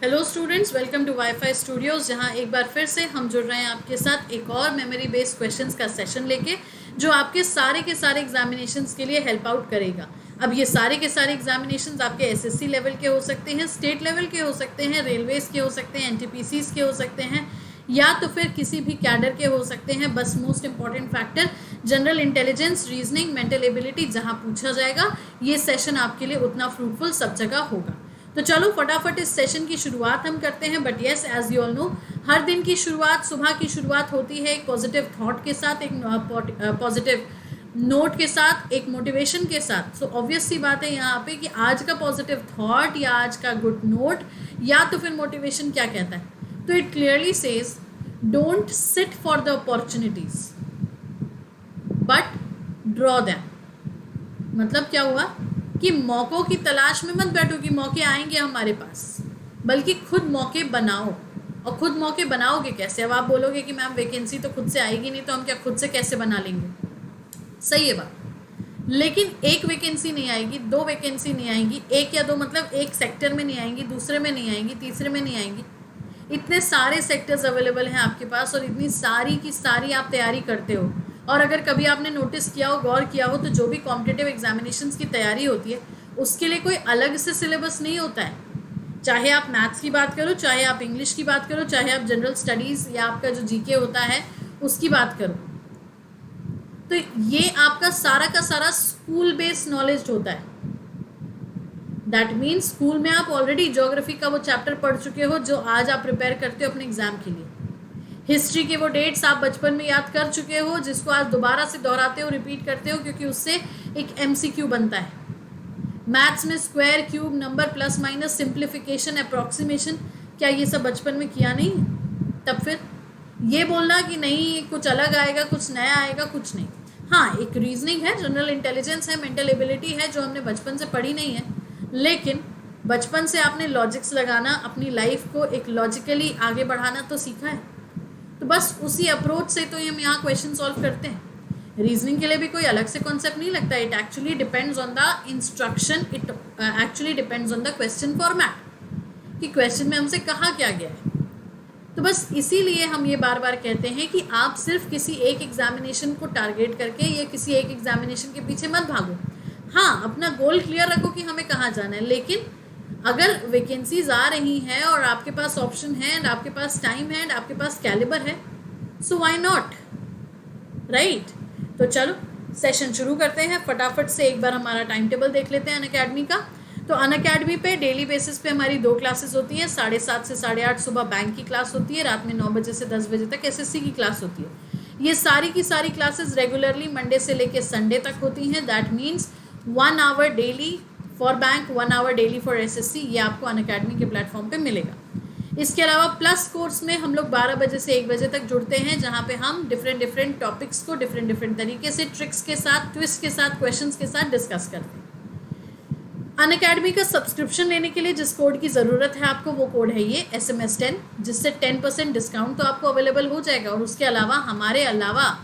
Hello students, welcome to WiFi Studios, जहां एक बार फिर से हम जुड़ रहे हैं आपके साथ एक और मेमोरी बेस्ड क्वेश्चंस का सेशन लेके, जो आपके सारे के सारे एग्जामिनेशंस के लिए हेल्प आउट करेगा। अब ये सारे के सारे एग्जामिनेशंस आपके एसएससी लेवल के हो सकते हैं, स्टेट लेवल के हो सकते हैं, रेलवेज के हो सकते हैं, एनटीपीसीज के हो सकते हैं, या तो फिर किसी भी कैडर के हो सकते हैं। बस most important factor general intelligence, reasoning, mental ability जहां पूछा जाएगा, ये सेशन आपके लिए उतना फ्रूटफुल सब जगह होगा। तो चलो फटाफट इस सेशन की शुरुआत हम करते हैं। But yes, as you all know, हर दिन की शुरुआत, सुबह की शुरुआत होती है एक पॉजिटिव थॉट के साथ, एक पॉजिटिव नोट के साथ, एक मोटिवेशन के साथ। सो ऑब्वियस सी बात है यहाँ पे कि आज का पॉजिटिव थॉट या आज का गुड नोट या तो फिर मोटिवेशन क्या कहता है। तो it clearly says, don't sit for the opportunities but draw them. मतलब क्या हुआ कि मौक़ों की तलाश में मत बैठो कि मौके आएंगे हमारे पास, बल्कि खुद मौके बनाओ। और खुद मौके बनाओगे कैसे? अब आप बोलोगे कि मैम वैकेंसी तो खुद से आएगी नहीं, तो हम क्या खुद से कैसे बना लेंगे? सही है बात, लेकिन एक वैकेंसी नहीं आएगी, दो वैकेंसी नहीं आएंगी, एक या दो मतलब एक सेक्टर में नहीं आएंगी, दूसरे में नहीं आएंगी, तीसरे में नहीं आएंगी। इतने सारे सेक्टर्स अवेलेबल हैं आपके पास और इतनी सारी की सारी आप तैयारी करते हो। और अगर कभी आपने नोटिस किया हो, गौर किया हो, तो जो भी कॉम्पिटिटिव एग्जामिनेशंस की तैयारी होती है उसके लिए कोई अलग से सिलेबस नहीं होता है। चाहे आप मैथ्स की बात करो, चाहे आप इंग्लिश की बात करो, चाहे आप जनरल स्टडीज़ या आपका जो जीके होता है उसकी बात करो, तो ये आपका सारा का सारा स्कूल बेस्ड नॉलेज होता है। दैट मीन्स स्कूल में आप ऑलरेडी ज्योग्राफी का वो चैप्टर पढ़ चुके हो जो आज आप प्रिपेयर करते हो अपने एग्जाम के लिए। हिस्ट्री के वो डेट्स आप बचपन में याद कर चुके हो, जिसको आज दोबारा से दोहराते हो, रिपीट करते हो, क्योंकि उससे एक एमसीक्यू बनता है। मैथ्स में square, cube, number, plus minus, simplification, approximation, क्या ये सब बचपन में किया नहीं? तब फिर ये बोलना कि नहीं कुछ अलग आएगा, कुछ नया आएगा, कुछ नहीं। हाँ, एक रीजनिंग है, जनरल इंटेलिजेंस है, मेंटल एबिलिटी है, जो हमने बचपन से पढ़ी नहीं है, लेकिन बचपन से आपने लॉजिक्स लगाना, अपनी लाइफ को एक लॉजिकली आगे बढ़ाना तो सीखा है। तो बस उसी अप्रोच से तो हम यहाँ क्वेश्चन सॉल्व करते हैं। रीजनिंग के लिए भी कोई अलग से कॉन्सेप्ट नहीं लगता। It actually depends on the instruction, it actually depends on the question format, कि क्वेश्चन में हमसे कहा क्या गया है। तो बस इसीलिए हम ये बार बार कहते हैं कि आप सिर्फ किसी एक एग्जामिनेशन को टारगेट करके या किसी एक एग्जामिनेशन के पीछे मत भागो। हाँ, अपना गोल क्लियर रखो कि हमें कहाँ जाना है, लेकिन अगर वैकेंसीज आ रही हैं और आपके पास ऑप्शन है एंड आपके पास टाइम है एंड आपके पास कैलिबर है, सो व्हाई नॉट, राइट? तो चलो सेशन शुरू करते हैं फटाफट से। एक बार हमारा टाइम टेबल देख लेते हैं अनअकैडमी का। तो अनअकैडमी पे डेली बेसिस पे हमारी 2 क्लासेस होती हैं, 7:30 से 8:30 सुबह बैंक की क्लास होती है, रात में 9 बजे से 10 बजे तक एसएससी की क्लास होती है। ये सारी की सारी क्लासेस रेगुलरली मंडे से लेकर संडे तक होती हैं। That means 1 hour daily for bank, 1 hour daily for SSC, ये आपको अनअकैडमी के प्लेटफॉर्म पे मिलेगा। इसके अलावा प्लस कोर्स में हम लोग 12 बजे से 1 बजे तक जुड़ते हैं, जहाँ पे हम डिफरेंट टॉपिक्स को डिफरेंट तरीके से, ट्रिक्स के साथ, ट्विस्ट के साथ, क्वेश्चंस के साथ डिस्कस करते हैं। अनअकैडमी का सब्सक्रिप्शन लेने के लिए जिस कोड की ज़रूरत है आपको, वो कोड है ये SMS10, जिससे 10% डिस्काउंट तो आपको अवेलेबल हो जाएगा। और उसके अलावा हमारे अलावा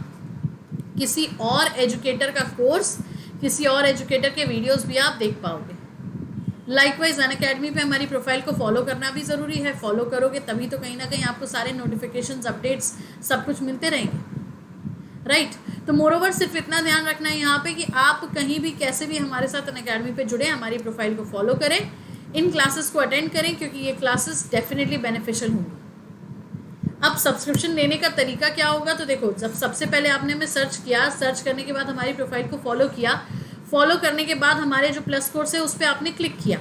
किसी और एजुकेटर का कोर्स, किसी और एजुकेटर के वीडियोस भी आप देख पाओगे। लाइकवाइज अनअकैडमी पे हमारी प्रोफाइल को फॉलो करना भी ज़रूरी है। फॉलो करोगे तभी तो कहीं ना कहीं आपको सारे नोटिफिकेशंस, अपडेट्स सब कुछ मिलते रहेंगे, राइट? तो मोरोवर सिर्फ इतना ध्यान रखना है यहाँ पे कि आप कहीं भी कैसे भी हमारे साथ अनअकैडमी पे जुड़े, हमारी प्रोफाइल को फॉलो करें, इन क्लासेस को अटेंड करें, क्योंकि ये क्लासेस डेफिनेटली बेनिफिशियल होंगी। अब सब्सक्रिप्शन लेने का तरीका क्या होगा? तो देखो, जब सबसे पहले आपने हमें सर्च किया, सर्च करने के बाद हमारी प्रोफाइल को फॉलो किया, फॉलो करने के बाद हमारे जो प्लस कोर्स है उस पर आपने क्लिक किया।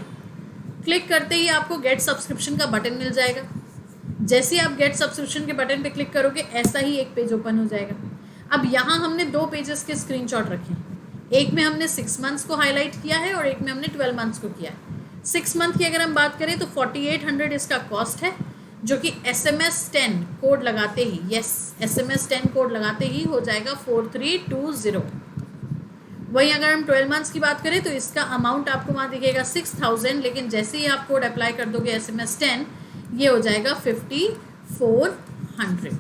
क्लिक करते ही आपको गेट सब्सक्रिप्शन का बटन मिल जाएगा। जैसे ही आप गेट सब्सक्रिप्शन के बटन पे क्लिक करोगे, ऐसा ही एक पेज ओपन हो जाएगा। अब यहाँ हमने 2 पेजेस के स्क्रीनशॉट रखे हैं। एक में हमने 6 मंथ्स को हाईलाइट किया है और एक में हमने 12 मंथ्स को किया है। 6 मंथ की अगर हम बात करें तो 4800 इसका कॉस्ट है, जो कि SMS10 कोड लगाते ही, यस, SMS10 कोड लगाते ही हो जाएगा 4320। वहीं अगर हम 12 मंथ्स की बात करें तो इसका अमाउंट आपको वहाँ दिखेगा 6000, लेकिन जैसे ही आप कोड अप्लाई कर दोगे SMS10, ये हो जाएगा 5400।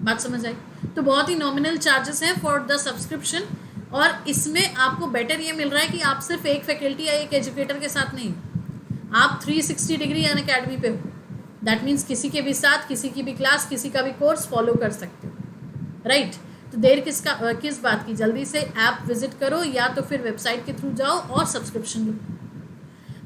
बात समझ आई? तो बहुत ही नॉमिनल चार्जेस हैं फॉर द सब्सक्रिप्शन, और इसमें आपको बेटर ये मिल रहा है कि आप सिर्फ एक फैकल्टी या एक एजुकेटर के साथ नहीं, आप 360 डिग्री अनअकैडमी पे हो। दैट मीन्स किसी के भी साथ, किसी की भी क्लास, किसी का भी कोर्स फॉलो कर सकते हो, राइट। तो देर किस बात की, जल्दी से ऐप विजिट करो या तो फिर वेबसाइट के थ्रू जाओ और सब्सक्रिप्शन लो।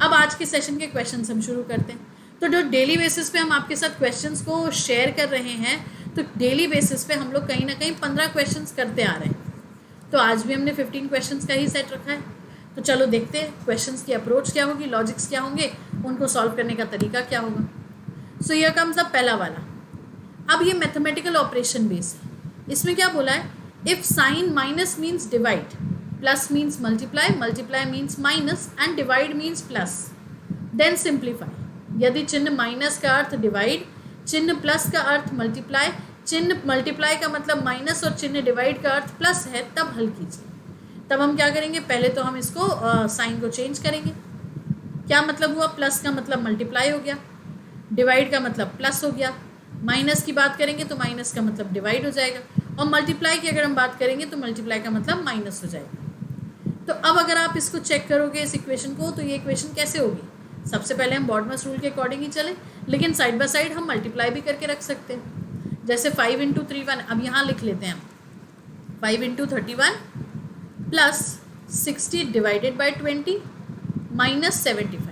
अब आज के सेशन के क्वेश्चंस हम शुरू करते हैं। तो जो डेली बेसिस पे हम आपके साथ क्वेश्चंस को शेयर कर रहे हैं, तो डेली बेसिस पे हम लोग कहीं ना कहीं 15 क्वेश्चंस करते आ रहे हैं। तो आज भी हमने 15 क्वेश्चंस का ही सेट रखा है। तो चलो देखते हैं क्वेश्चंस की अप्रोच क्या होगी, लॉजिक्स क्या होंगे, उनको सॉल्व करने का तरीका क्या होगा। सो हियर कम्स द पहला वाला। अब ये मैथमेटिकल ऑपरेशन बेस है। इसमें क्या बोला है, if sign minus means divide, plus means multiply, multiply means minus and divide means plus, then simplify. यदि चिन्ह माइनस का अर्थ डिवाइड, चिन्ह प्लस का अर्थ मल्टीप्लाई, चिन्ह मल्टीप्लाई का मतलब माइनस और चिन्ह डिवाइड का अर्थ प्लस है, तब हल कीजिए। तब हम क्या करेंगे, पहले तो हम इसको साइन को चेंज करेंगे। क्या मतलब हुआ, प्लस का मतलब मल्टीप्लाई हो गया, डिवाइड का मतलब प्लस हो गया, माइनस की बात करेंगे तो माइनस का मतलब डिवाइड हो जाएगा, और मल्टीप्लाई की अगर हम बात करेंगे तो मल्टीप्लाई का मतलब माइनस हो जाएगा। तो अब अगर आप इसको चेक करोगे इस इक्वेशन को, तो ये इक्वेशन कैसे होगी। सबसे पहले हम बॉडमस रूल के अकॉर्डिंग ही चले, लेकिन साइड बाय साइड हम मल्टीप्लाई भी करके रख सकते हैं। जैसे 5 × 3 1, अब यहाँ लिख लेते हैं हम 5 × 31 प्लस 60 डिवाइडेड बाई 20 माइनस 75।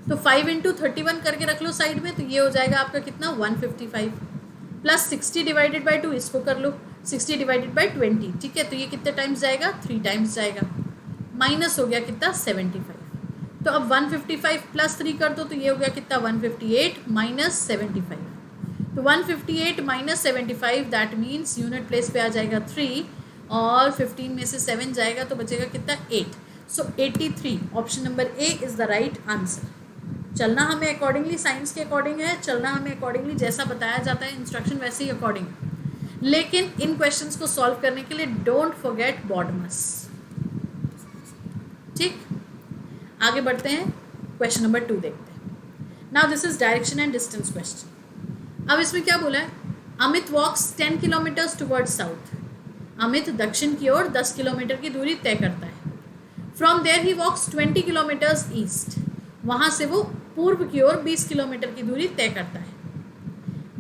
तो 5 × 31 करके रख लो साइड में, तो ये हो जाएगा आपका कितना 155, प्लस 60 डिवाइडेड बाई 2, इसको कर लो 60 डिवाइडेड बाई 20, ठीक है। तो ये कितने टाइम्स जाएगा, 3 टाइम्स जाएगा, माइनस हो गया कितना 75। तो अब 155 प्लस 3 कर दो, तो ये हो गया कितना 158 माइनस 75। तो 158 minus 75 that means unit place पे आ जाएगा 3, और 15 में से 7 जाएगा तो बचेगा कितना 8। सो 83, option number A is the right answer. चलना हमें अकॉर्डिंगली, साइंस के अकॉर्डिंग है, चलना हमें अकॉर्डिंगली जैसा बताया जाता है इंस्ट्रक्शन वैसे ही अकॉर्डिंग है। लेकिन इन क्वेश्चंस को सॉल्व करने के लिए डोंट फॉरगेट बॉडमस, ठीक। आगे बढ़ते हैं, क्वेश्चन नंबर 2 देखते हैं। Now this is direction and distance question. अब इसमें क्या बोला है, अमित वॉक्स 10 किलोमीटर्स टुवर्ड्स साउथ। अमित दक्षिण की ओर 10 किलोमीटर की दूरी तय करता है। From there he walks 20 kilometres east, वहाँ से वो पूर्व की ओर 20 किलोमीटर की दूरी तय करता है।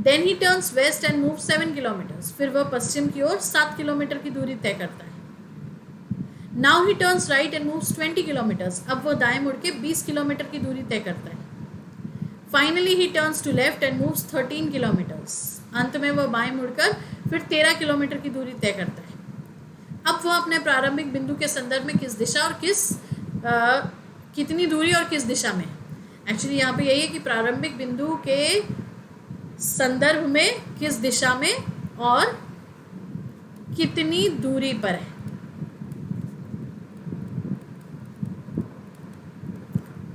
Then he turns west and move 7 kilometres, फिर वह पश्चिम की ओर 7 किलोमीटर की दूरी तय करता है। Now he turns right and moves 20 kilometres, अब वो दाएं मुड़ के 20 किलोमीटर की दूरी तय करता है। Finally he turns to left and moves 13 kilometres, अंत में वह बाएं मुड़कर फिर 13 किलोमीटर की दूरी तय करता है। अब वह अपने प्रारंभिक बिंदु के संदर्भ में किस दिशा और कितनी दूरी और किस दिशा में, एक्चुअली यहाँ पे यही है कि प्रारंभिक बिंदु के संदर्भ में किस दिशा में और कितनी दूरी पर है,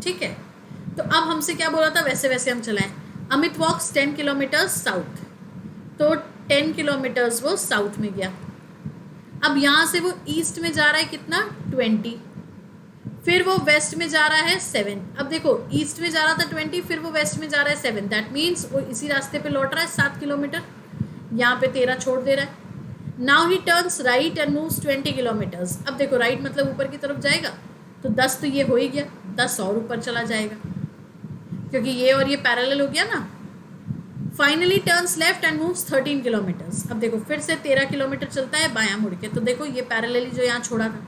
ठीक है। तो अब हमसे क्या बोला था, वैसे वैसे हम चलाएं। अमित वॉक्स 10 किलोमीटर्स साउथ, तो 10 किलोमीटर्स वो साउथ में गया। अब यहाँ से वो ईस्ट में जा रहा है कितना 20, फिर वो वेस्ट में जा रहा है 7। अब देखो ईस्ट में जा रहा था 20, फिर वो वेस्ट में जा रहा है 7, दैट मीन्स वो इसी रास्ते पे लौट रहा है 7 किलोमीटर, यहाँ पे 13 छोड़ दे रहा है। Now he turns right and moves 20 kilometres. अब देखो राइट मतलब ऊपर की तरफ जाएगा, तो 10 तो ये हो ही गया, 10 और ऊपर चला जाएगा क्योंकि ये और ये पैरेलल हो गया ना। Finally turns left and moves 13 kilometres. अब देखो फिर से 13 किलोमीटर चलता है बायां मुड़ के, तो देखो ये पैरेलली जो यहाँ छोड़ा था।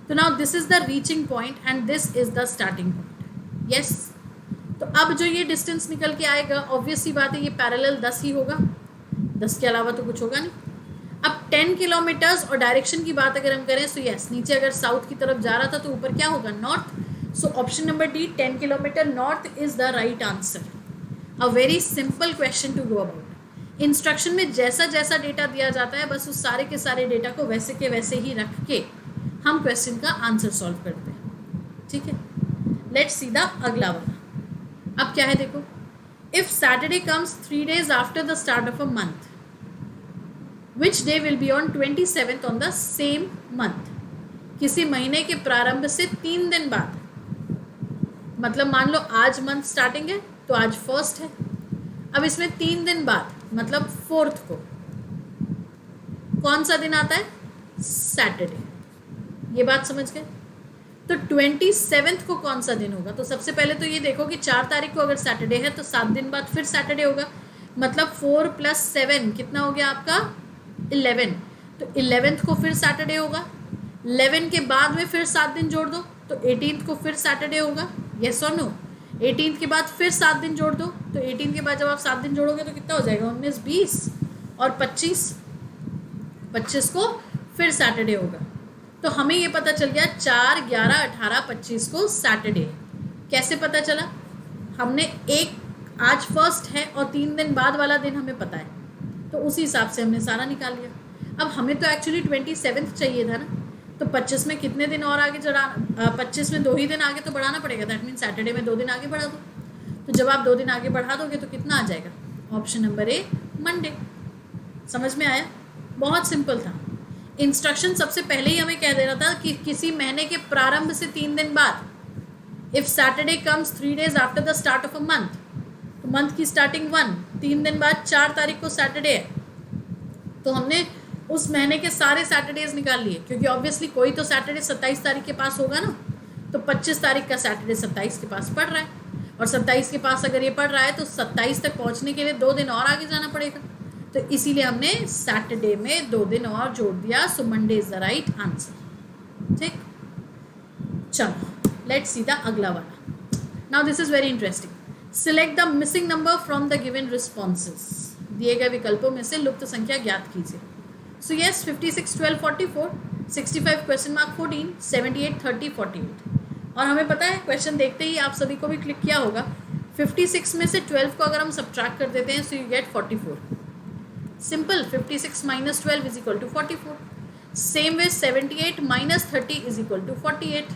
तो now this is the reaching point and this is the starting point, yes. तो अब जो ये डिस्टेंस निकल के आएगा, ऑब्वियस सी बात है ये पैरेलल 10 ही होगा, 10 के अलावा तो कुछ होगा नहीं। अब 10 किलोमीटर्स और डायरेक्शन की बात अगर हम करें, सो यस नीचे अगर साउथ की तरफ जा रहा था तो ऊपर क्या होगा north. So option number D 10 kilometre north is the right answer. A very simple question to go about. Instruction में जैसा जैसा डेटा दिया जाता है बस उस सारे के सारे डेटा को वैसे के वैसे ही रख के हम क्वेश्चन का आंसर सॉल्व करते हैं, ठीक है। लेट्स सी द अगला वाला। अब क्या है देखो, if Saturday comes 3 days after the start of a month, which day will be on 27th on the same month. किसी महीने के प्रारंभ से 3 दिन बाद, मतलब मान लो आज मंथ स्टार्टिंग है तो आज 1st है। अब इसमें 3 दिन बाद मतलब 4th को कौन सा दिन आता है, सैटरडे। ये बात समझ गए। तो 27 को कौन सा दिन होगा? तो सबसे पहले तो ये देखो कि 4 तारीख को अगर सैटरडे है तो 7 दिन बाद फिर सैटरडे होगा, मतलब 4 + 7 कितना हो गया आपका? 11। तो 11th को फिर सैटरडे होगा। 11 के बाद में फिर 7 दिन जोड़ दो तो 18th को फिर सैटरडे होगा। यस और नो? 18th के बाद फिर 7 दिन जोड़ दो तो 18 के बाद जब आप 7 दिन जोड़ोगे तो कितना हो जाएगा? 19, 20 और 25। 25 को फिर सैटरडे होगा। तो हमें ये पता चल गया 4, 11, 18, 25 को सैटरडे है। कैसे पता चला? हमने एक आज फर्स्ट है और 3 दिन बाद वाला दिन हमें पता है, तो उसी हिसाब से हमने सारा निकाल लिया। अब हमें तो एक्चुअली 27 चाहिए था ना, तो 25 में कितने दिन और आगे चढ़ाना? 25 में 2 ही दिन आगे तो बढ़ाना पड़ेगा। दैट मीन सैटरडे में 2 दिन आगे बढ़ा दो। तो जब आप 2 दिन आगे बढ़ा दोगे तो कितना आ जाएगा? Option number A, Monday. समझ में आया? बहुत सिंपल था। इंस्ट्रक्शन सबसे पहले ही हमें कह देना था कि किसी महीने के प्रारंभ से 3 दिन बाद, if Saturday comes 3 days after the start of a month, तो मंथ की स्टार्टिंग 1, 3 दिन बाद 4 तारीख को सैटरडे है, तो हमने उस महीने के सारे सैटरडेज निकाल लिए, क्योंकि ऑब्वियसली कोई तो सैटरडे 27 तारीख के पास होगा ना। तो 25 तारीख का सैटरडे 27 के पास पड़ रहा है, और 27 के पास अगर ये पड़ रहा है तो 27 तक पहुंचने के लिए 2 दिन और आगे जाना पड़ेगा। तो इसीलिए हमने सैटरडे में 2 दिन और जोड़ दिया। So Monday is the right answer. ठीक, चलो लेट्स सी द अगला वाला। Now this is very interesting. Select the missing number from the given responses. दिए गए विकल्पों में से लुप्त संख्या ज्ञात कीजिए। So yes, 56, 12, 44, 65 question mark 14, 78, 30, 48। और हमें पता है क्वेश्चन देखते ही आप सभी को भी क्लिक किया होगा। 56 में से 12 को अगर हम सब्ट्रैक्ट कर देते हैं so you get 44। Simple, 56 - 12 is equal to 44। Same way 78 - 30 is equal to 48।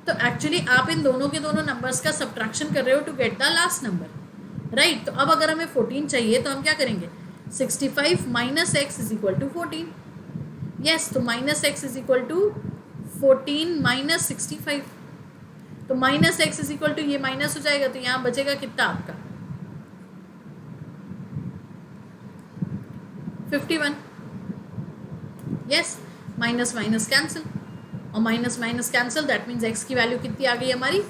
तो एक्चुअली आप इन दोनों के दोनों नंबर्स का सब्ट्रैक्शन कर रहे हो to get the last number, right. तो अब अगर हमें 14 चाहिए तो हम क्या करेंगे? 65 - x is equal to 14। Yes, तो -x इज इक्वल टू 14 - 65। तो -x इज इक्वल टू ये माइनस हो जाएगा, तो यहाँ बचेगा कितना आपका? 51। यस, माइनस माइनस कैंसिल, और minus minus cancel, that means x की वैल्यू कितनी आ गई हमारी?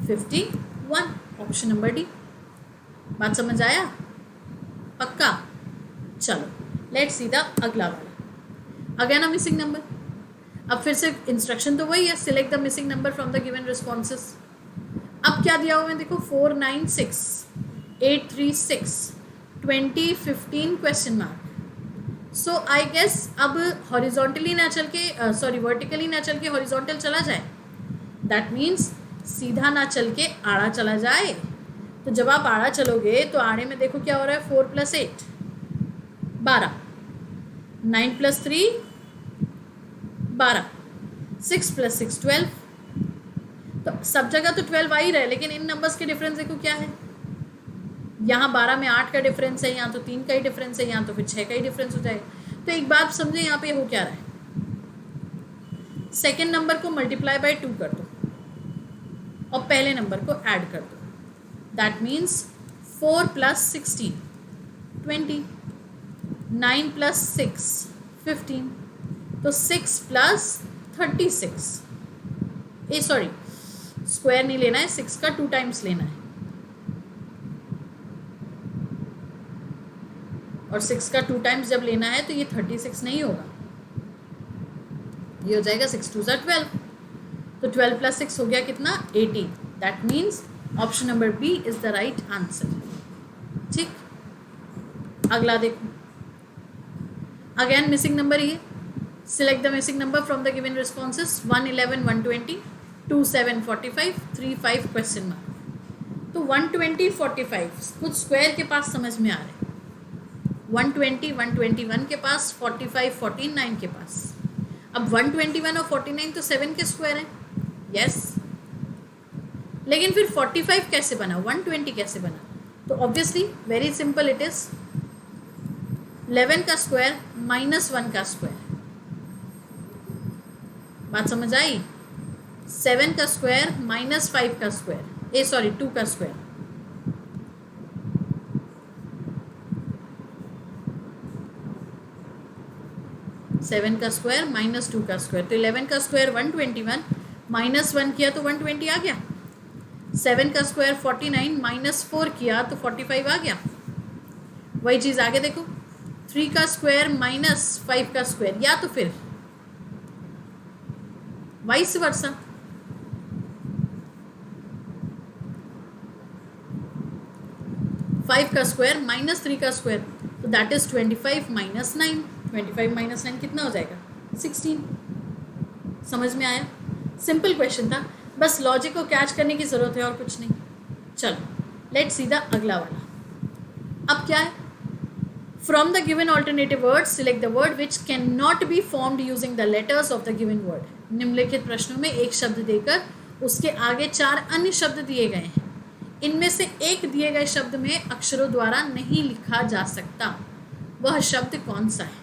51। Option number D. बात समझ आया? पक्का? चलो लेट्स सी द अगला वाला। Again a missing number. अब फिर से इंस्ट्रक्शन तो वही है, select the missing number from the given responses. अब क्या दिया हुआ है देखो, 4, 9, 6, 8, 3, 6, 20, 15 question mark. So I guess अब हॉरिजॉन्टली ना चल के वर्टिकली ना चल के हॉरिजॉन्टल चला जाए। दैट मीन्स सीधा ना चल के आड़ा चला जाए। तो जब आप आड़ा चलोगे तो आड़े में देखो क्या हो रहा है? 4 + 8 12, 9 + 3 12, 6 + 6 12। तो सब जगह तो 12 आ ही रहा है, लेकिन इन नंबर्स के डिफरेंस देखो क्या है। यहाँ 12 में 8 का डिफरेंस है, यहाँ तो 3 का ही डिफरेंस है, यहाँ तो फिर 6 का ही डिफरेंस हो जाएगा। तो एक बात समझे, यहाँ पे हो क्या रहा है? सेकेंड नंबर को मल्टीप्लाई बाय 2 कर दो और पहले नंबर को ऐड कर दो। दैट मीन्स 4 + 16 20, 9 + 6 15, तो 6 + 36, सॉरी स्क्वायर नहीं लेना है, 6 का 2 टाइम्स लेना है, और 6 का 2 टाइम्स जब लेना है तो ये 36 नहीं होगा, ये हो जाएगा 6 × 2 = 12। तो 12 + 6 हो गया कितना? 18। That means option number B is the right answer. ठीक, अगला देखो। अगेन मिसिंग नंबर ये, select the missing number from the given responses. 1, 11, 120, 2, 7, 45, 3, 5 question mark. तो 120, 45 कुछ स्क्वायर के पास समझ में आ रहे हैं। 120, 121 के पास, 45, 49 के पास। अब 121 और 49 तो 7 के स्क्वायर हैं। यस, लेकिन फिर 45 कैसे बना, 120 कैसे बना? तो obviously very simple, it is 11 का स्क्वायर -1 का स्क्वायर। बात समझ आई? 7 का स्क्वायर -5 का स्क्वायर, सॉरी 2 का स्क्वायर। -7 का स्क्वायर -2 का स्क्वायर। तो 11 का स्क्वायर 121, -1 किया तो 120 आ गया, 7 का स्क्वायर 49, -4 किया तो 45 आ गया। वही चीज़ आगे देखो, 3 का स्क्वायर -5 का स्क्वायर, या तो फिर वाइस वर्सा। 5 का स्क्वायर -3 का स्क्वायर, तो दैट इज 25 - 9। 25 - 9 कितना हो जाएगा? 16। समझ में आया? सिंपल क्वेश्चन था, बस लॉजिक को कैच करने की ज़रूरत है और कुछ नहीं। चलो लेट्स सी द अगला वाला। अब क्या है? From the given alternative word select the word which can not be formed using the letters of the given word. निम्नलिखित प्रश्नों में एक शब्द देकर उसके आगे 4 अन्य शब्द दिए गए हैं, इनमें से एक दिए गए शब्द में अक्षरों द्वारा नहीं लिखा जा सकता, वह शब्द कौन सा है?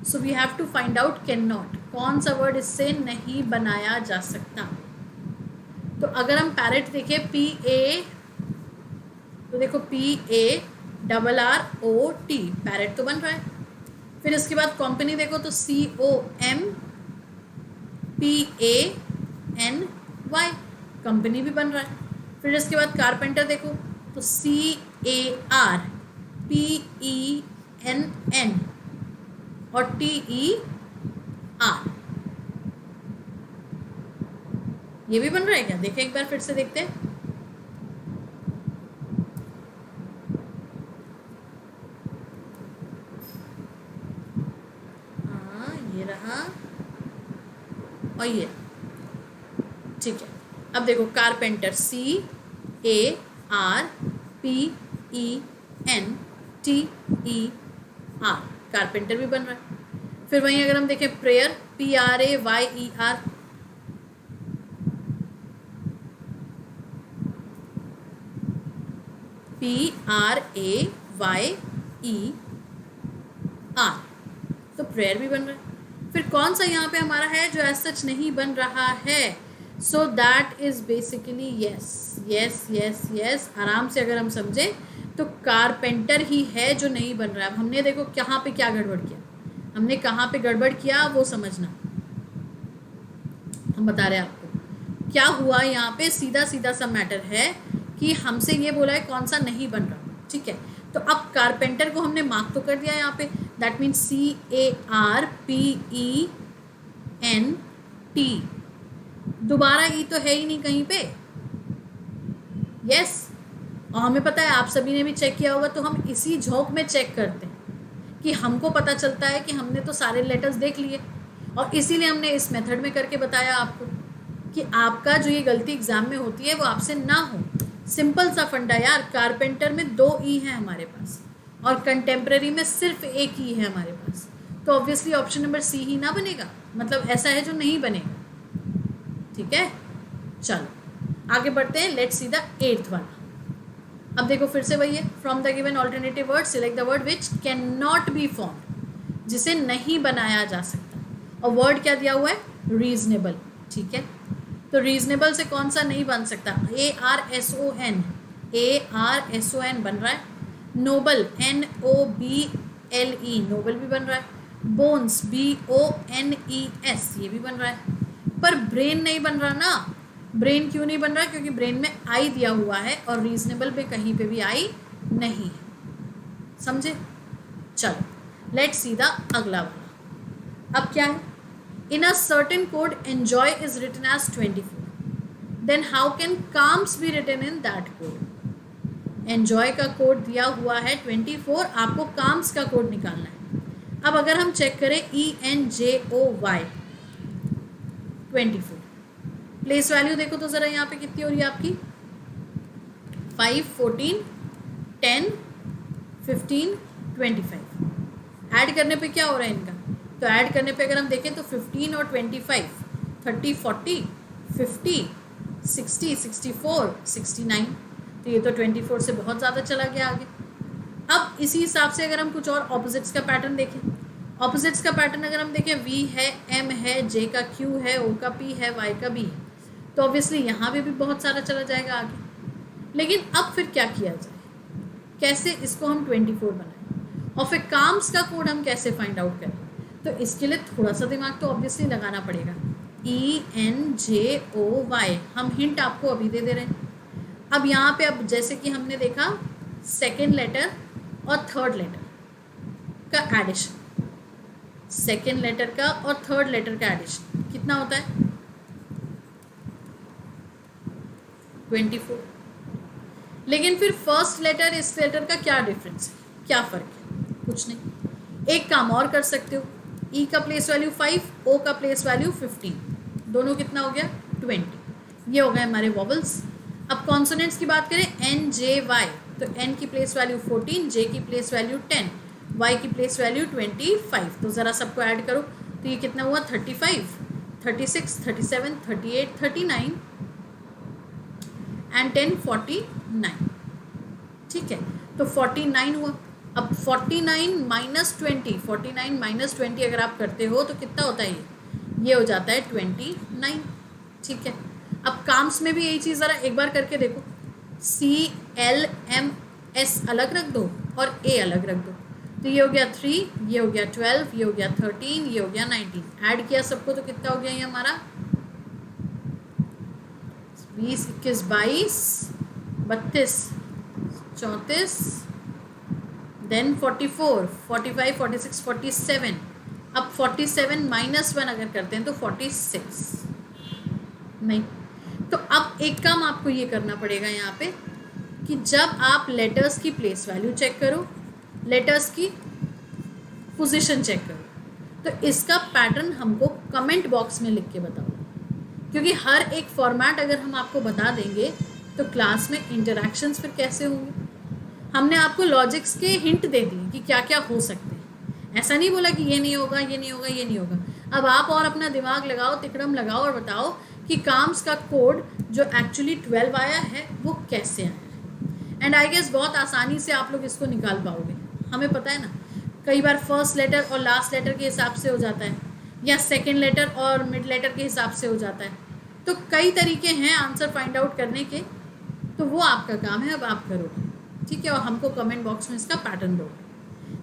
So we have to find out can not, कौन सा वर्ड इससे नहीं बनाया जा सकता। तो अगर हम पैरेट देखें, PA, तो देखो PARROT, पैरेट तो बन रहा है। फिर इसके बाद कंपनी देखो तो COMPANY, कंपनी भी बन रहा है। फिर इसके बाद कारपेंटर देखो तो CARPENN और TER, ये भी बन रहा है क्या? देखें एक बार फिर से देखते हैं। हाँ, ये रहा और ये, ठीक है। अब देखो कारपेंटर CARPENTER, कारपेंटर भी बन रहा है। फिर वहीं अगर हम देखें प्रेयर, PRAYER, तो प्रेयर भी बन रहा है। फिर कौन सा यहाँ पे हमारा है जो एज सच नहीं बन रहा है? So that is basically yes. आराम से अगर हम समझें तो कारपेंटर ही है जो नहीं बन रहा है। अब हमने देखो कहाँ पे क्या गड़बड़ किया, हमने कहाँ पे गड़बड़ किया वो समझना, हम बता रहे हैं आपको क्या हुआ यहाँ पे। सीधा सा मैटर है कि हमसे ये बोला है कौन सा नहीं बन रहा, ठीक है। तो अब कारपेंटर को हमने मार्क तो कर दिया यहाँ पे, दैट मीन्स CARPENT, दोबारा ई तो है ही नहीं कहीं पे, यस। और हमें पता है, आप सभी ने भी चेक किया होगा, तो हम इसी झोंक में चेक करते हैं कि हमको पता चलता है कि हमने तो सारे लेटर्स देख लिए, और इसीलिए हमने इस मेथड में करके बताया आपको कि आपका जो ये गलती एग्जाम में होती है वो आपसे ना हो। सिंपल सा फंडा यार, कारपेंटर में 2 ई है हमारे पास और कंटेम्प्रेरी में सिर्फ 1 ई है हमारे पास, तो ऑब्वियसली ऑप्शन नंबर सी ही ना बनेगा, मतलब ऐसा है जो नहीं बनेगा, ठीक है। चलो आगे बढ़ते हैं, लेट्स सी द 8th वाला। अब देखो फिर से वही है, from the given alternative word select the word which can not be formed, जिसे नहीं बनाया जा सकता। और वर्ड क्या दिया हुआ है? रीजनेबल, ठीक है। तो रीजनेबल से कौन सा नहीं बन सकता? ARSON बन रहा है। नोबल NOBLE, नोबल भी बन रहा है। बोन्स BONES, ये भी बन रहा है। पर ब्रेन नहीं बन रहा ना। ब्रेन क्यों नहीं बन रहा? क्योंकि ब्रेन में आई दिया हुआ है और रीजनेबल पे कहीं पे भी आई नहीं है, समझे। चलो लेट्स सी द अगला वाला। अब क्या है? In a certain code enjoy is written as 24, then how can calms be written in that code? Enjoy का कोड दिया हुआ है 24, आपको काम्स का कोड निकालना है। अब अगर हम चेक करें ENJOY 24, प्लेस वैल्यू देखो तो ज़रा यहाँ पे कितनी हो रही है आपकी? 5, 14, 10, 15, 25। ऐड करने पे क्या हो रहा है इनका? तो ऐड करने पे अगर हम देखें तो 15 और 25, 30, 40, 50, 60, 64, 69, तो ये तो 24 से बहुत ज़्यादा चला गया आगे। अब इसी हिसाब से अगर हम कुछ और ऑपोजिट्स का पैटर्न देखें, ऑपोजिट्स का पैटर्न अगर हम देखें, V है, M है, J का Q है, O का P है, Y का B है, तो ऑब्वियसली यहाँ पे भी बहुत सारा चला जाएगा आगे। लेकिन अब फिर क्या किया जाए? कैसे इसको हम 24 बनाएं? और फिर काम्स का कोड हम कैसे फाइंड आउट करें? तो इसके लिए थोड़ा सा दिमाग तो ऑब्वियसली लगाना पड़ेगा। ENJOY, हम हिंट आपको अभी दे रहे हैं। अब यहाँ पे अब जैसे कि हमने देखा सेकेंड लेटर और थर्ड लेटर का एडिशन, सेकेंड लेटर का और थर्ड लेटर का एडिशन कितना होता है 24। लेकिन फिर फर्स्ट लेटर इस लेटर का क्या डिफरेंस है, क्या फ़र्क है, कुछ नहीं। एक काम और कर सकते हो, ई का प्लेस वैल्यू 5, ओ का प्लेस वैल्यू 15, दोनों कितना हो गया 20। ये हो गए हमारे वॉवल्स। अब कॉन्सोनेंट्स की बात करें NJY, तो N की प्लेस वैल्यू 14, J की प्लेस वैल्यू 10, Y की प्लेस वैल्यू 25। तो ज़रा सबको ऐड करो तो ये कितना हुआ 35, 36, 37, 38, 39 एंड 10 49। ठीक है, तो 49 हुआ। अब 49 माइनस 20, 49 माइनस 20 अगर आप करते हो तो कितना होता है ये हो जाता है 29। ठीक है, अब काम्स में भी यही चीज़ ज़रा एक बार करके देखो, CLMS अलग रख दो और A अलग रख दो, तो ये हो गया 3, ये हो गया 12, ये हो गया 13, ये हो गया 19। ऐड किया सबको तो कितना हो गया ये हमारा 20, 21, 22, 32, 34, देन 44, 45, 46, 47। अब 47 माइनस 1 अगर करते हैं तो 46 नहीं। तो अब एक काम आपको ये करना पड़ेगा यहाँ पे कि जब आप लेटर्स की प्लेस वैल्यू चेक करो, लेटर्स की पोजीशन चेक करो, तो इसका पैटर्न हमको कमेंट बॉक्स में लिख के बताओ, क्योंकि हर एक फॉर्मेट अगर हम आपको बता देंगे तो क्लास में इंटरेक्शंस फिर कैसे होंगे। हमने आपको लॉजिक्स के हिंट दे दिए कि क्या क्या हो सकते हैं, ऐसा नहीं बोला कि ये नहीं होगा, ये नहीं होगा, ये नहीं होगा। अब आप और अपना दिमाग लगाओ, तिकड़म लगाओ और बताओ कि काम्स का कोड जो एक्चुअली 12 आया है वो कैसे आया है। एंड आई गेस बहुत आसानी से आप लोग इसको निकाल पाओगे। हमें पता है ना, कई बार फर्स्ट लेटर और लास्ट लेटर के हिसाब से हो जाता है, या सेकेंड लेटर और मिड लेटर के हिसाब से हो जाता है। तो कई तरीके हैं आंसर फाइंड आउट करने के, तो वो आपका काम है, अब आप करोगे। ठीक है, और हमको कमेंट बॉक्स में इसका पैटर्न दो।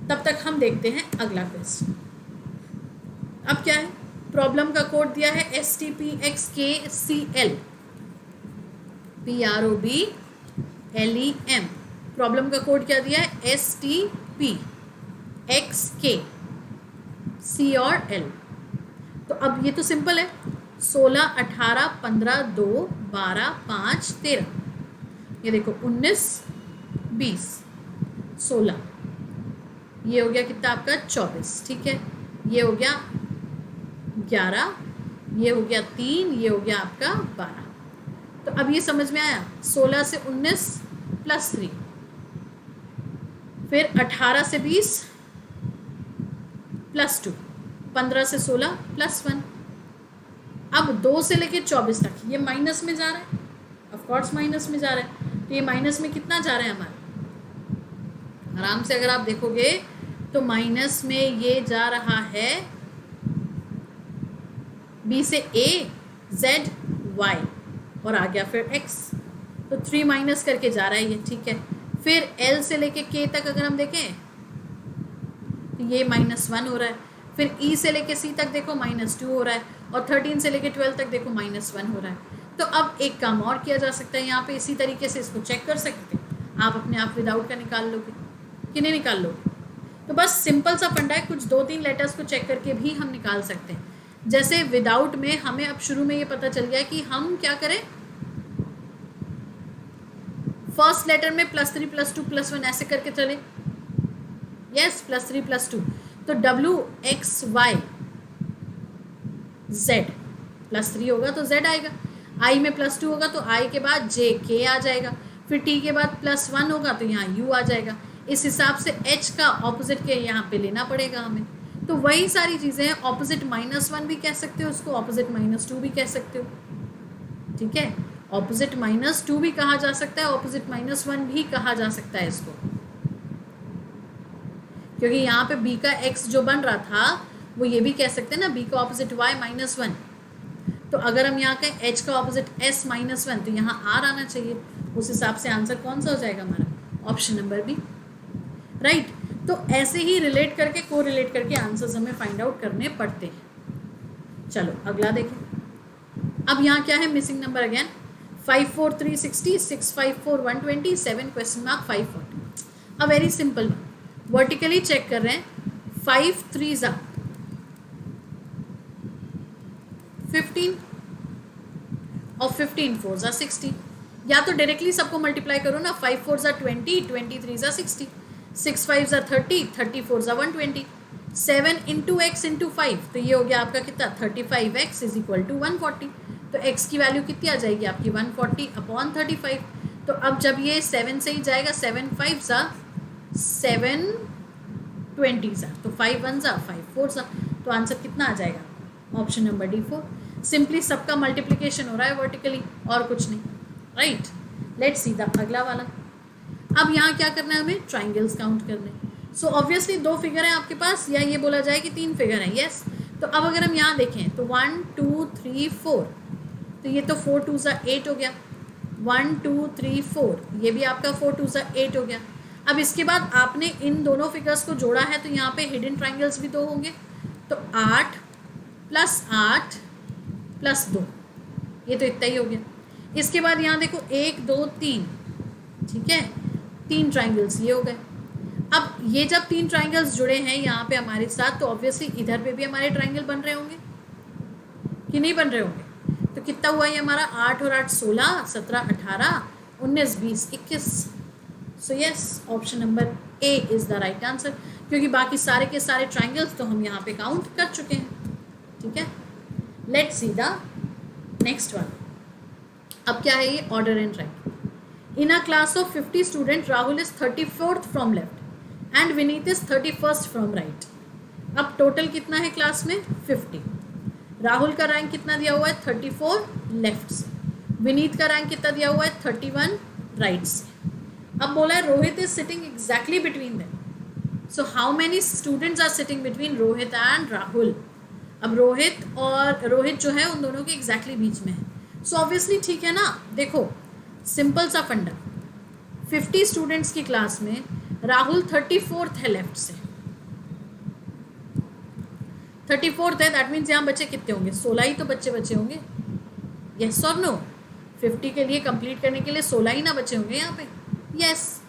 तब तक हम देखते हैं अगला क्वेश्चन। अब क्या है, प्रॉब्लम का कोड दिया है STPXKCL PROBLEM। प्रॉब्लम का कोड क्या दिया है STPXKC और L। तो अब ये तो सिंपल है, 16, 18, 15, 2, 12, 5, 13। ये देखो 19, 20, 16, ये हो गया कितना आपका 24। ठीक है, ये हो गया 11, ये हो गया 3, ये हो गया आपका 12। तो अब ये समझ में आया, 16 से 19 प्लस 3, फिर 18 से 20 प्लस 2, 15 से 16 प्लस 1। अब 2 से लेके 24 तक ये माइनस में जा रहा है, ऑफ कोर्स माइनस में जा रहा है। तो ये माइनस में कितना जा रहा है हमारा, आराम से अगर आप देखोगे तो माइनस में ये जा रहा है B से A, Z, Y और आ गया फिर X, तो 3 माइनस करके जा रहा है ये। ठीक है, फिर L से लेके K तक अगर हम देखें तो ये -1 हो रहा है, फिर E से लेके C तक देखो -2 हो रहा है, और 13 से लेके 12 तक देखो -1 हो रहा है। तो अब एक काम और किया जा सकता है यहाँ पे, इसी तरीके से इसको चेक कर सकते हैं आप अपने आप विदाउट का निकाल लोगे कि नहीं निकाल लोगे। तो बस सिंपल सा फंडा है, कुछ 2-3 लेटर्स को चेक करके भी हम निकाल सकते हैं। जैसे विदाउट में हमें अब शुरू में ये पता चल गया कि हम क्या करें, फर्स्ट लेटर में +3 +2 +1 ऐसे करके चले। यस, +3 +2, तो WXY Z, +3 होगा तो Z आएगा, I में +2 होगा तो I के बाद JK आ जाएगा, फिर T के बाद +1 होगा तो यहाँ U आ जाएगा। इस हिसाब से H का ऑपोजिट के यहाँ पे लेना पड़ेगा हमें। तो वही सारी चीज़ें हैं, ऑपोजिट -1 भी कह सकते हो उसको, ऑपोजिट -2 भी कह सकते हो। ठीक है, ऑपोजिट -2 भी कहा जा सकता है, ऑपोजिट -1 भी कहा जा सकता है इसको, क्योंकि यहाँ पे B का X जो बन रहा था वो ये भी कह सकते हैं ना, B का ऑपोजिट Y -1। तो अगर हम यहाँ कहें H का ऑपोजिट S -1 तो यहाँ R आना चाहिए। उस हिसाब से आंसर कौन सा हो जाएगा हमारा, ऑप्शन नंबर B, राइट। तो ऐसे ही रिलेट करके, को रिलेट करके आंसर्स हमें फाइंड आउट करने पड़ते हैं। चलो अगला देखें। अब यहाँ क्या है missing number again, 5 4 360, 6 5 4 120, 7 question mark 540। अब वेरी सिंपल वर्टिकली चेक कर रहे हैं, 5 3 ज़ा 15 और 15 4 ज़ा 60। या तो डायरेक्टली सबको मल्टीप्लाई करो ना, 5 4 ज़ा 20, 23 ज़ा 60, 6 5 ज़ा 30, 34 ज़ा 120, 7 इंटू एक्स इंटू 5, तो ये हो गया आपका कितना 35x इज इक्वल टू 140। तो x की वैल्यू कितनी आ जाएगी आपकी 140 अपॉन 35। तो अब जब ये 7 से ही जाएगा, 7 5 ज़ा 7 20 ज़ा, तो 5 1 ज़ा 5 4 ज़ा, तो आंसर कितना आ जाएगा ऑप्शन नंबर डी 4। सिंपली सबका मल्टीप्लिकेशन हो रहा है वर्टिकली और कुछ नहीं, राइट। लेट्स सी द अगला वाला। अब यहाँ क्या करना है हमें, ट्राइंगल्स काउंट करने। सो ऑब्वियसली 2 फिगर हैं आपके पास, या ये बोला जाए कि 3 फिगर हैं, यस। तो अब अगर हम यहाँ देखें तो 1 2 3 4, तो ये तो 4 2 ज़ा 8 हो गया, 1 2 3 4, ये भी आपका 4 2 ज़ा 8 हो गया। अब इसके बाद आपने इन दोनों फिगर्स को जोड़ा है, तो यहाँ पे हिडन ट्राइंगल्स भी 2 होंगे, तो 8 + 8 + 2, ये तो इतना ही हो गया। इसके बाद यहाँ देखो 1 2 3, ठीक है, 3 ट्राइंगल्स ये हो गए। अब ये जब 3 ट्राइंगल्स जुड़े हैं यहाँ पे हमारे साथ, तो ऑब्वियसली इधर पे भी हमारे ट्राइंगल बन रहे होंगे कि नहीं बन रहे होंगे। तो कितना हुआ ये हमारा, 8 और 8 16, 17 18, 19 20 21। So yes, option number A is the right answer, क्योंकि बाकी सारे के सारे ट्राइंगल्स तो हम यहाँ पे काउंट कर चुके हैं, ठीक है। Let's see the next one. अब क्या है ये, order and rank. In a class of 50 student, Rahul is 34th from left and Vineet is 31st from right. अब टोटल कितना है क्लास में, 50। राहुल का रैंक कितना दिया हुआ है, 34 लेफ्ट से। विनीत का रैंक कितना दिया हुआ है, 31 राइट से। अब बोला है Rohit is sitting exactly between them. So how many students are sitting between Rohit and Rahul. अब रोहित जो है उन दोनों के एग्जैक्टली बीच में है। सो ऑब्वियसली ठीक है ना, देखो सिंपल सा फंडा, 50 स्टूडेंट्स की क्लास में राहुल 34th है लेफ्ट से, 34th है, दैट मीन्स यहाँ बच्चे कितने होंगे, 16 ही तो बच्चे होंगे, यस और नो। 50 के लिए कंप्लीट करने के लिए 16 ही ना बच्चे होंगे यहाँ पे, यस।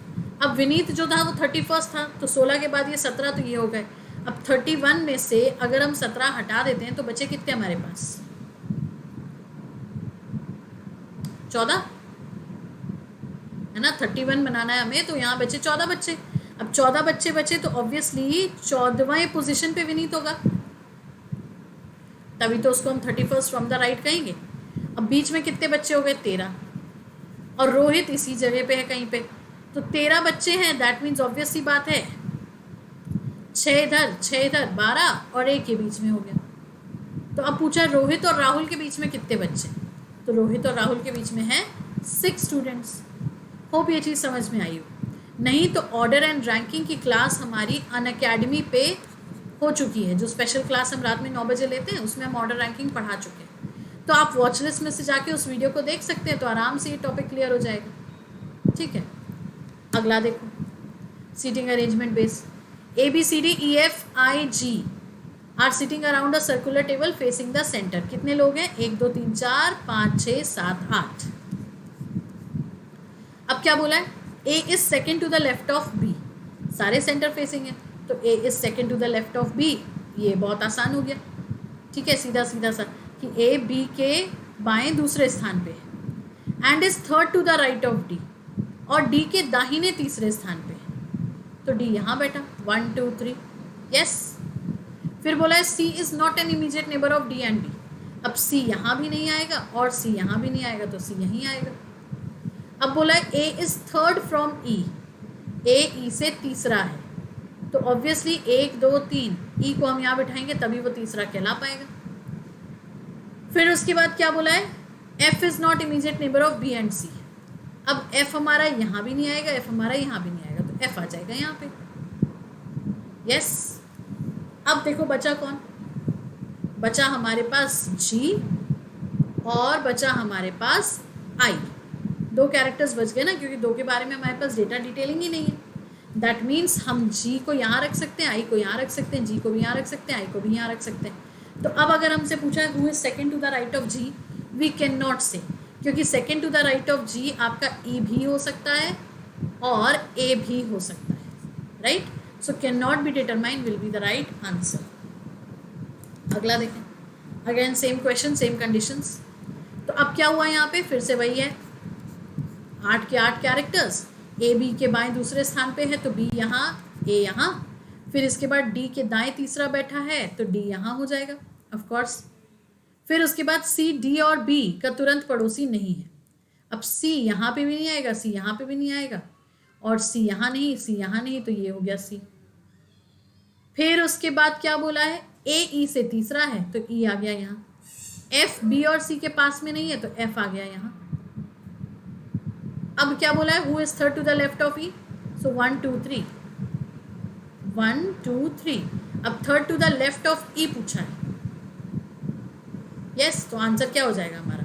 अब विनीत जो था वो 31st था, तो 16 के बाद ये 17, तो ये हो गए। अब 31 में से अगर हम 17 हटा देते हैं तो बच्चे कितने हमारे पास, 14 है ना। 31 बनाना है हमें, तो यहाँ बचे 14 बच्चे। अब 14 बच्चे बचे, तो ऑब्वियसली 14वें पोजीशन पे विनीत होगा, तभी तो उसको हम 31st फ्रॉम द राइट कहेंगे। अब बीच में कितने बच्चे हो गए, 13, और रोहित इसी जगह पे है कहीं पे, तो 13 बच्चे हैं, दैट मीन्स ऑब्वियस सी बात है 6 इधर 12 और 1 के बीच में हो गया। तो अब पूछा रोहित और राहुल के बीच में कितने बच्चे, तो रोहित और राहुल के बीच में है 6 स्टूडेंट्स। होप ये चीज़ समझ में आई हो। नहीं तो ऑर्डर एंड रैंकिंग की क्लास हमारी अनअकैडमी पे हो चुकी है, जो स्पेशल क्लास हम रात में 9 बजे लेते हैं, उसमें हम ऑर्डर रैंकिंग पढ़ा चुके हैं। तो आप वॉच लिस्ट में से जाके उस वीडियो को देख सकते हैं, तो आराम से ये टॉपिक क्लियर हो जाएगा, ठीक है। अगला देखो, seating arrangement base. ABCDEFIG are sitting around a circular table facing the centre. कितने लोग हैं, 1 2 3 4 5 6 7 8। अब क्या बोला है, A is second to the left of B, सारे सेंटर फेसिंग है, तो A is second to the left of B, ये बहुत आसान हो गया, ठीक है, सीधा सीधा सा कि A B के बाएं दूसरे स्थान पे है, and is third to the right of D, और D के दाहिने तीसरे स्थान पे है, तो D यहाँ बैठा 1 2 3, यस। फिर बोला है C is not an immediate neighbour of D and B। अब C यहाँ भी नहीं आएगा और C यहाँ भी नहीं आएगा, तो C यहीं आएगा। अब बोला है A is third from E, A E से तीसरा है, तो ऑब्वियसली 1 2 3 E को हम यहाँ बिठाएंगे, तभी वो तीसरा कहला पाएगा। फिर उसके बाद क्या बोला है, F is not immediate neighbour of B and C। अब F हमारा यहाँ भी नहीं आएगा, F हमारा यहाँ भी नहीं आएगा, तो F आ जाएगा यहाँ पे, यस। अब देखो बचा कौन, बचा हमारे पास G और बचा हमारे पास I। 2 कैरेक्टर्स बच गए ना, क्योंकि 2 के बारे में हमारे पास डेटा डिटेलिंग ही नहीं है। दैट मीन्स हम G को यहाँ रख सकते हैं, I को यहाँ रख सकते हैं, G को भी यहाँ रख सकते हैं, I को भी यहाँ रख सकते हैं। तो अब अगर हमसे पूछा है who is second to the right of G, we can not say, क्योंकि second to the right of G आपका ई भी हो सकता है और ए भी हो सकता है, right. So can not be determine will be the right answer. अगला देखें. Again same question, same conditions. तो अब क्या हुआ यहाँ पे, फिर से वही है, 8 के 8 कैरेक्टर्स. ए बी के बाएं दूसरे स्थान पे है तो बी यहाँ, ए यहाँ. फिर इसके बाद डी के दाएं तीसरा बैठा है तो डी यहाँ हो जाएगा ऑफ कोर्स. फिर उसके बाद सी, डी और बी का तुरंत पड़ोसी नहीं है. अब सी यहाँ पे भी नहीं आएगा, सी यहाँ पे भी नहीं आएगा, और सी यहाँ नहीं, सी यहाँ नहीं, तो ये हो गया सी. फिर उसके बाद क्या बोला है, ए ई से तीसरा है तो ई आ गया यहाँ. एफ बी और सी के पास में नहीं है तो एफ आ गया यहाँ. अब क्या बोला है, who is third to the left of E. So 1 2 3, 1 2 3. अब third to the left of E पूछा है. यस, तो आंसर क्या हो जाएगा हमारा,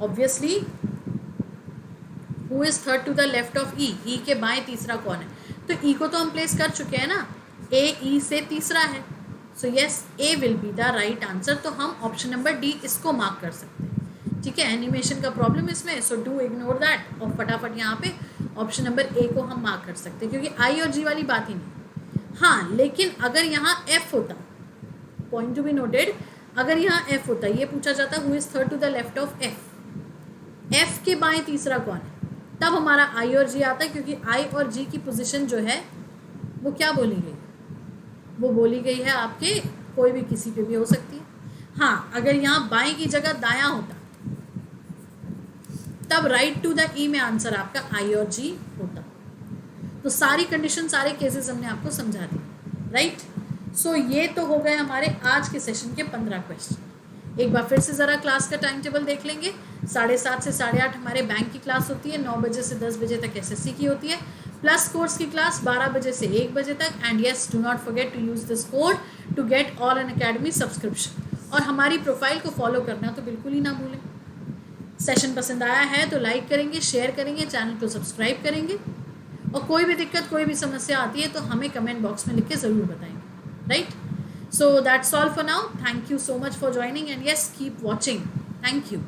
obviously who is third to the left of E. E के बाएं तीसरा कौन है, तो ई को तो हम प्लेस कर चुके हैं ना, ए ई से तीसरा है. So yes, A will be the right answer. तो हम ऑप्शन नंबर डी इसको मार्क कर सकते हैं. ठीक है, एनिमेशन का प्रॉब्लम इसमें, सो डू इग्नोर दैट और फटाफट यहाँ पे ऑप्शन नंबर ए को हम मार्क कर सकते हैं, क्योंकि आई और जी वाली बात ही नहीं. हाँ, लेकिन अगर यहाँ एफ होता, पॉइंट टू बी नोटेड, अगर यहाँ एफ होता, ये पूछा जाता who is third to the left of F, F के बाएं तीसरा कौन है, तब हमारा आई और जी आता है, क्योंकि आई और जी की पोजीशन जो है वो क्या बोली गई, वो बोली गई है आपके कोई भी किसी पे भी हो सकती है. हाँ, अगर यहाँ बाएं की जगह दायां होता तब राइट टू द ई में आंसर आपका आई और जी होता. तो सारी कंडीशन, सारे केसेस हमने आपको समझा दी, राइट. सो ये तो हो गए हमारे आज के सेशन के 15 क्वेश्चन. एक बार फिर से ज़रा क्लास का टाइम टेबल देख लेंगे. 7:30 से 8:30 हमारे बैंक की क्लास होती है, 9 बजे से 10 बजे तक एसएससी की होती है, प्लस कोर्स की क्लास 12 बजे से 1 बजे तक. And yes, do not forget to use this code to get all Unacademy subscription. और हमारी प्रोफाइल को फॉलो करना तो बिल्कुल ही ना भूलें. सेशन पसंद आया है तो लाइक करेंगे, शेयर करेंगे, चैनल को सब्सक्राइब करेंगे, और कोई भी दिक्कत, कोई भी समस्या आती है तो हमें कमेंट बॉक्स में लिख के ज़रूर बताएंगे, right. So that's all for now. Thank you so much for joining, and yes, keep watching. Thank you.